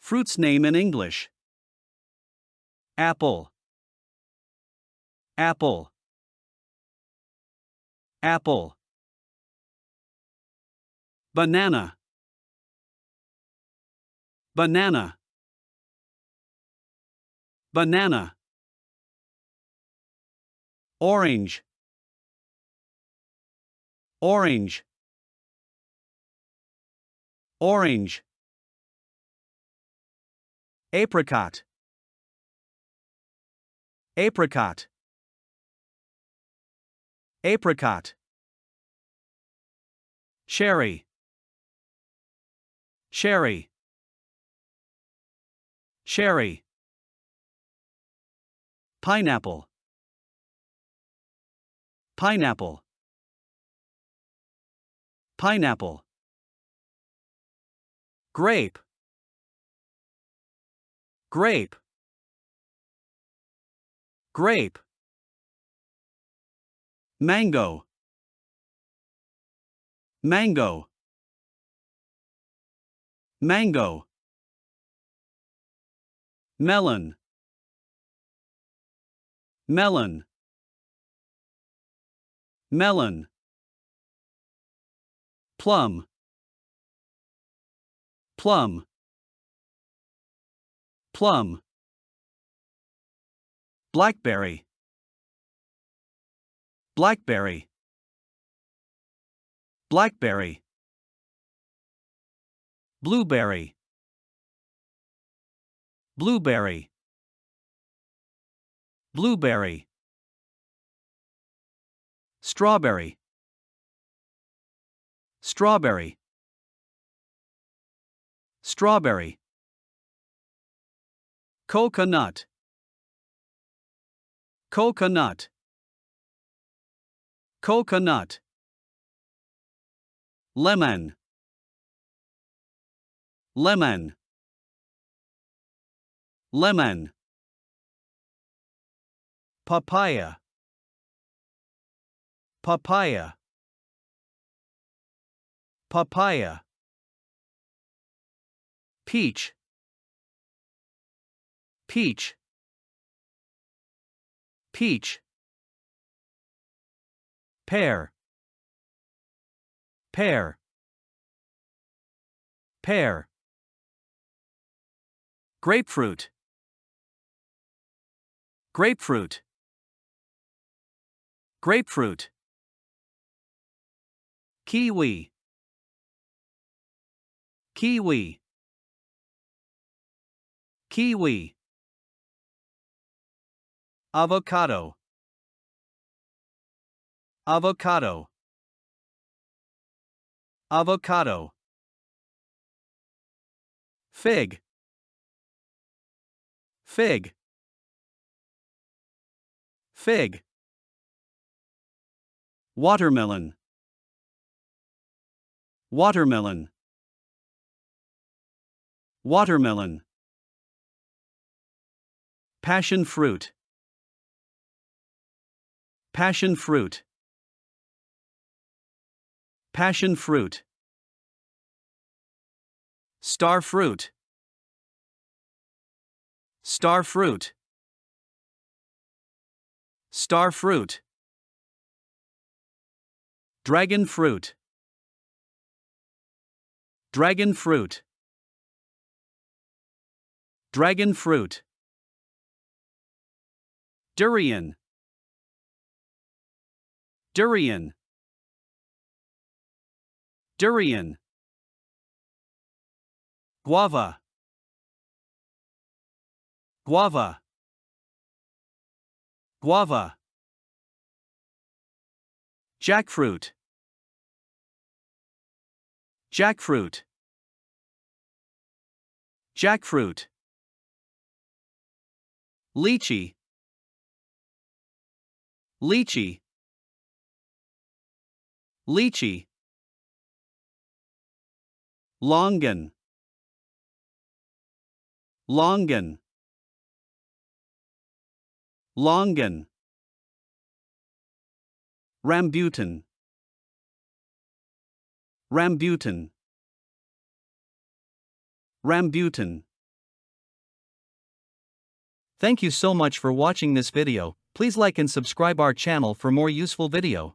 Fruit's name in English. Apple. Apple. Apple. Banana. Banana. Banana. Orange. Orange. Orange. Apricot. Apricot. Apricot. Cherry. Cherry. Cherry. Pineapple. Pineapple. Pineapple. Grape. Grape. Grape. Mango. Mango. Mango. Melon. Melon. Melon. Plum. Plum. Plum. Blackberry. Blackberry. Blackberry. Blueberry. Blueberry. Blueberry. Strawberry. Strawberry. Strawberry. Coconut. Coconut. Coconut. Lemon. Lemon. Lemon. Papaya. Papaya. Papaya. Peach. Peach. Peach. Pear. Pear. Pear. Grapefruit. Grapefruit. Grapefruit. Kiwi. Kiwi. Kiwi. Avocado. Avocado. Avocado. Fig. Fig. Fig. Watermelon. Watermelon. Watermelon. Passion fruit. Passion fruit. Passion fruit. Star fruit. Star fruit. Star fruit. Dragon fruit. Dragon fruit. Dragon fruit. Durian. Durian. Durian. Guava. Guava. Guava. Jackfruit. Jackfruit. Jackfruit. Lychee. Lychee. Lychee. Longan. Longan. Longan. Rambutan. Rambutan. Rambutan. Thank you so much for watching this video. Please like and subscribe our channel for more useful video.